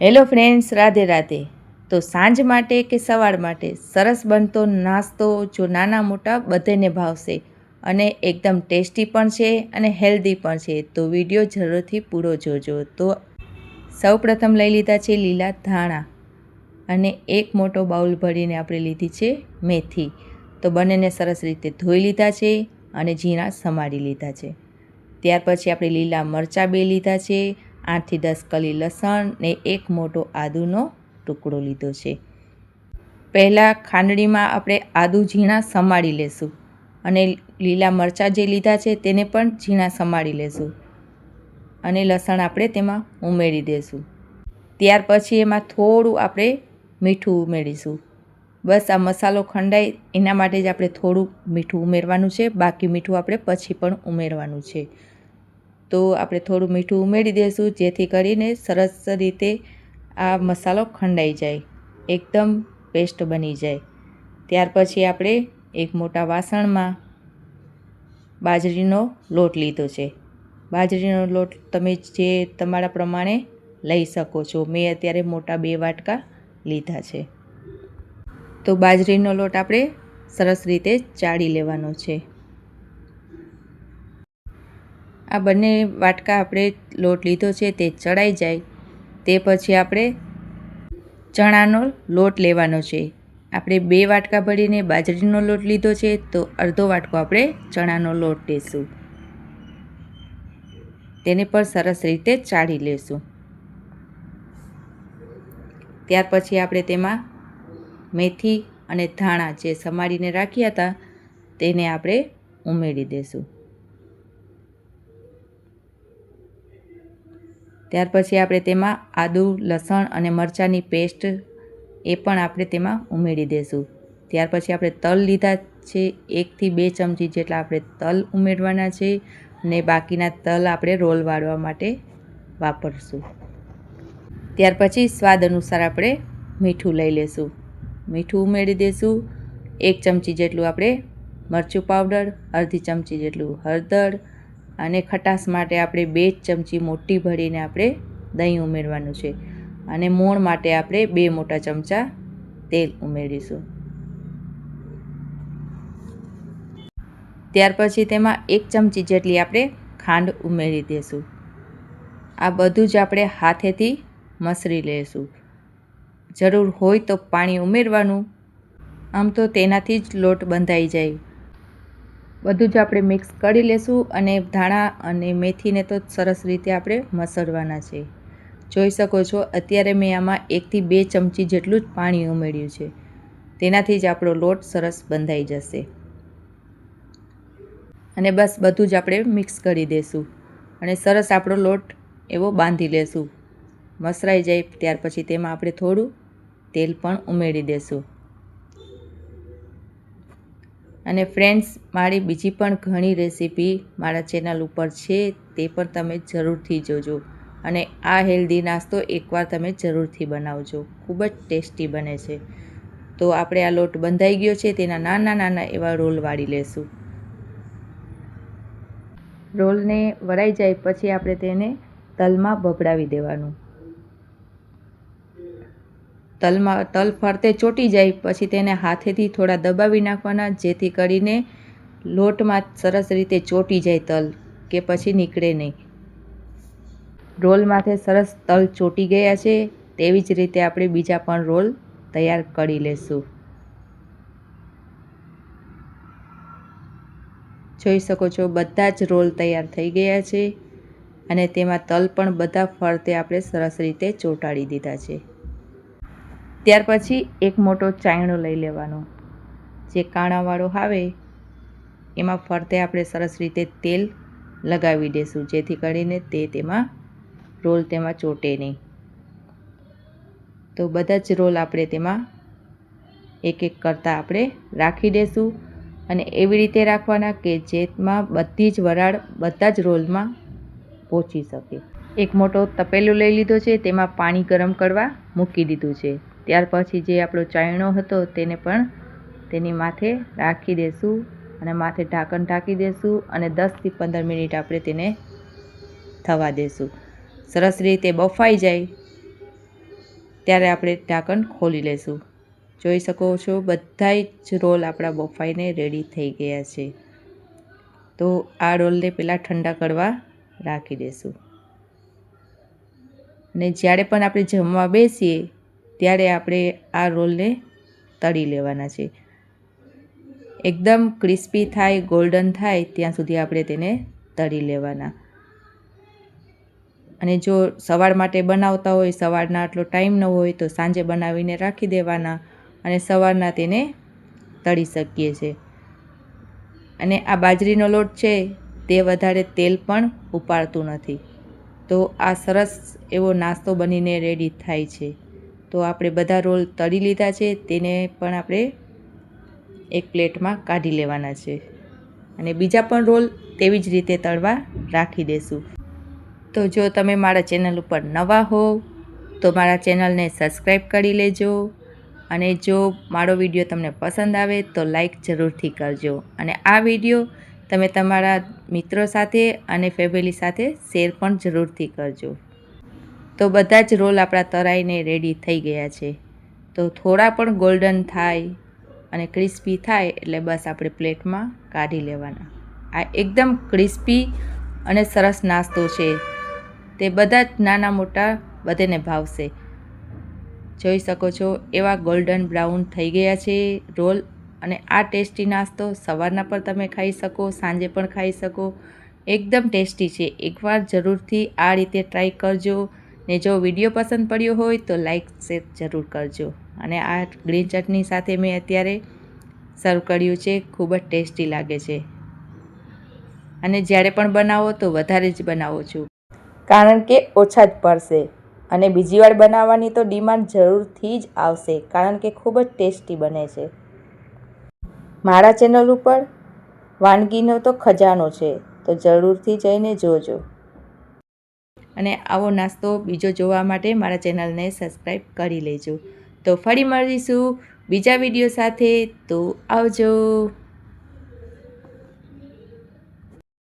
Hello friends, Radhe Radhe. તો સાંજ માટે કે સવાર માટે સરસ બનતો નાસ્તો જો નાના મોટા બધાને ભાવશે અને એકદમ ટેસ્ટી પણ છે અને હેલ્ધી પણ છે. તો વિડીયો જરૂરથી પૂરો જોજો. તો સૌપ્રથમ લઈ લીધા છે લીલા ધાણા અને એક મોટો બાઉલ ભરીને આપણે લીધી છે મેથી. તો બંનેને સરસ રીતે ધોઈ લીધા છે અને ઝીણા સમારી લીધા છે. ત્યાર પછી આપણે લીલા મરચાં 2 લીધા છે, 8 થી 10 કલી લસણ ને એક મોટો આદુનો ટુકડો લીધો છે. પહેલાં ખાંડણીમાં આપણે આદુ ઝીણા સમારી લેશું અને લીલા મરચાં જે લીધા છે તેને પણ ઝીણા સમારી લેશું અને લસણ આપણે તેમાં ઉમેરી દઈશું. ત્યાર પછી એમાં થોડું આપણે મીઠું ઉમેરીશું. બસ આ મસાલો ખંડાય એના માટે જ આપણે થોડું મીઠું ઉમેરવાનું છે, બાકી મીઠું આપણે પછી પણ ઉમેરવાનું છે. તો આપણે થોડું મીઠું ઉમેરી દઈશું જેથી કરીને સરસ રીતે આ મસાલો ખંડાઈ જાય, એકદમ પેસ્ટ બની જાય. ત્યાર પછી આપણે એક મોટા વાસણમાં બાજરીનો લોટ લીધો છે. બાજરીનો લોટ તમે જે તમારા પ્રમાણે લઈ શકો છો. મેં અત્યારે મોટા 2 વાટકા લીધા છે. તો બાજરીનો લોટ આપણે સરસ રીતે ચાળી લેવાનો છે. આ બંને વાટકા આપણે લોટ લીધો છે તે ચડાઈ જાય તે પછી આપણે ચણાનો લોટ લેવાનો છે. આપણે 2 વાટકા ભરીને બાજરીનો લોટ લીધો છે તો અડધો વાટકો આપણે ચણાનો લોટ લેશું. તેને પણ સરસ રીતે ચાળી લેશું. ત્યાર પછી આપણે તેમાં મેથી અને ધાણા જે સમારીને રાખ્યા હતા તેને આપણે ઉમેરી દઈશું. ત્યાર પછી આપણે તેમાં આદુ, લસણ અને મરચાંની પેસ્ટ એ પણ આપણે તેમાં ઉમેરી દઈશું. ત્યાર પછી આપણે તલ લીધા છે, 1 થી 2 ચમચી જેટલા આપણે તલ ઉમેરવાના છે અને બાકીના તલ આપણે રોલ વાળવા માટે વાપરશું. ત્યાર પછી સ્વાદ અનુસાર આપણે મીઠું લઈ લેશું. મીઠું ઉમેરી દઈશું. 1 ચમચી જેટલું આપણે મરચું પાવડર, અડધી ચમચી જેટલું હળદર અને ખટાશ માટે આપણે 2 ચમચી મોટી ભરીને આપણે દહીં ઉમેરવાનું છે અને મોણ માટે આપણે 2 મોટા ચમચા તેલ ઉમેરીશું. ત્યાર પછી તેમાં 1 ચમચી જેટલી આપણે ખાંડ ઉમેરી દઈશું. આ બધું જ આપણે હાથેથી મસળી લઈશું. જરૂર હોય તો પાણી ઉમેરવાનું, આમ તો તેનાથી જ લોટ બંધાઈ જાય. બધું જ આપણે મિક્સ કરી લેશું અને ધાણા અને મેથીને તો સરસ રીતે આપણે મસળવાના છે. જોઈ શકો છો અત્યારે મેં આમાં 1 થી 2 ચમચી જેટલું જ પાણી ઉમેર્યું છે. તેનાથી જ આપણો લોટ સરસ બંધાઈ જશે. અને બસ બધું જ આપણે મિક્સ કરી દઈશું અને સરસ આપણો લોટ એવો બાંધી લેશું. મસળાઈ જાય ત્યાર પછી તેમાં આપણે થોડું તેલ પણ ઉમેરી દઈશું. અને ફ્રેન્ડ્સ, મારી બીજી પણ ઘણી રેસીપી મારા ચેનલ ઉપર છે, તે પણ તમે જરૂરથી જોજો અને આ હેલ્ધી નાસ્તો એકવાર તમે જરૂરથી બનાવજો. ખૂબ જ ટેસ્ટી બને છે. તો આપણે આ લોટ બંધાઈ ગયો છે તેના નાના નાના એવા રોલ વાળી લેશું. રોલને વળાઈ જાય પછી આપણે તેને તલમાં ભભરાવી દેવાનું. તલ ફરતે ચોંટી જાય પછી તેને હાથેથી થોડા દબાવી નાખવાના જેથી કરીને લોટમાં સરસ રીતે ચોંટી જાય તલ, કે પછી નીકળે નહીં. રોલ માથે સરસ તલ ચોંટી ગયા છે. તેવી જ રીતે આપણે બીજા પણ રોલ તૈયાર કરી લેશું. જોઈ શકો છો બધા જ રોલ તૈયાર થઈ ગયા છે અને તેમાં તલ પણ બધા ફરતે આપણે સરસ રીતે ચોંટાડી દીધા છે. ત્યાર પછી એક મોટો ચાયણો લઈ લેવાનો, જે કાણાવાળો આવે એમાં ફરતે આપણે સરસ રીતે તેલ લગાવી દઈશું જેથી કરીને તેમાં રોલ તેમાં ચોંટે નહીં. તો બધા જ રોલ આપણે તેમાં એક એક કરતાં આપણે રાખી દઈશું અને એવી રીતે રાખવાના કે જેમાં બધી જ વરાળ બધા જ રોલમાં પહોંચી શકે. એક મોટો તપેલું લઈ લીધો છે, તેમાં પાણી ગરમ કરવા મૂકી દીધું છે. ત્યાર પછી જે આપણો ચાયણો હતો તેને પણ તેની માથે રાખી દઈશું અને માથે ઢાંકણ ઢાંકી દઈશું અને 10 થી 15 મિનિટ આપણે તેને થવા દઈશું. સરસ રીતે બફાઈ જાય ત્યારે આપણે ઢાંકણ ખોલી લેશું. જોઈ શકો છો બધાય જ રોલ આપણા બફાઈને રેડી થઈ ગયા છે. તો આ રોલને પહેલાં ઠંડા કરવા રાખી દઈશું. અને જ્યારે પણ આપણે જમવા બેસીએ ત્યારે આપણે આ રોલને તળી લેવાના છે. એકદમ ક્રિસ્પી થાય, ગોલ્ડન થાય ત્યાં સુધી આપણે તેને તળી લેવાના. અને જો સવાર માટે બનાવતા હોય, સવારના આટલો ટાઈમ ન હોય તો સાંજે બનાવીને રાખી દેવાના અને સવારના તેને તળી શકીએ છીએ. અને આ બાજરીનો લોટ છે તે વધારે તેલ પણ ઉપાડતું નથી. તો આ સરસ એવો નાસ્તો બનીને રેડી થાય છે. તો આપણે બધા રોલ તળી લીધા છે, તેને પણ આપણે એક પ્લેટમાં કાઢી લેવાના છે. અને બીજા પણ રોલ તેવી જ રીતે તળવા રાખી દેશું. તો જો તમે મારા ચેનલ ઉપર નવા હો તો મારા ચેનલને સબસ્ક્રાઈબ કરી લેજો. અને જો મારો વિડીયો તમને પસંદ આવે તો લાઈક જરૂરથી કરજો. અને આ વિડીયો તમે તમારા મિત્રો સાથે અને ફેમિલી સાથે શેર પણ જરૂરથી કરજો. તો બધા જ રોલ આપણા તળાઈને રેડી થઈ ગયા છે. તો થોડા પણ ગોલ્ડન થાય અને ક્રિસ્પી થાય એટલે બસ આપણે પ્લેટમાં કાઢી લેવાના. આ એકદમ ક્રિસ્પી અને સરસ નાસ્તો છે. તે બધા જ નાના મોટા બધાને ભાવશે. જોઈ શકો છો એવા ગોલ્ડન બ્રાઉન થઈ ગયા છે રોલ. અને આ ટેસ્ટી નાસ્તો સવારના પણ તમે ખાઈ શકો, સાંજે પણ ખાઈ શકો. એકદમ ટેસ્ટી છે. એકવાર જરૂરથી આ રીતે ટ્રાય કરજો. ને જો વિડીયો પસંદ પડ્યો હોય તો લાઈક શેર જરૂર કરજો. અને આ ગ્રીન ચટણી સાથે મેં અત્યારે સર્વ કર્યું છે. ખૂબ જ ટેસ્ટી લાગે છે. અને જ્યારે પણ બનાવો તો વધારે જ બનાવો છું, કારણ કે ઓછા જ પડશે. અને બીજી વાર બનાવવાની તો ડિમાન્ડ જરૂરથી જ આવશે, કારણ કે ખૂબ જ ટેસ્ટી બને છે. મારા ચેનલ ઉપર વાનગીનો તો ખજાનો છે, તો જરૂરથી જઈને જોજો. અને આવો નાસ્તો બીજો જોવા માટે મારા ચેનલને સબસ્ક્રાઈબ કરી લેજો. તો ફરી મળીશું બીજા વિડીયો સાથે. તો આવજો.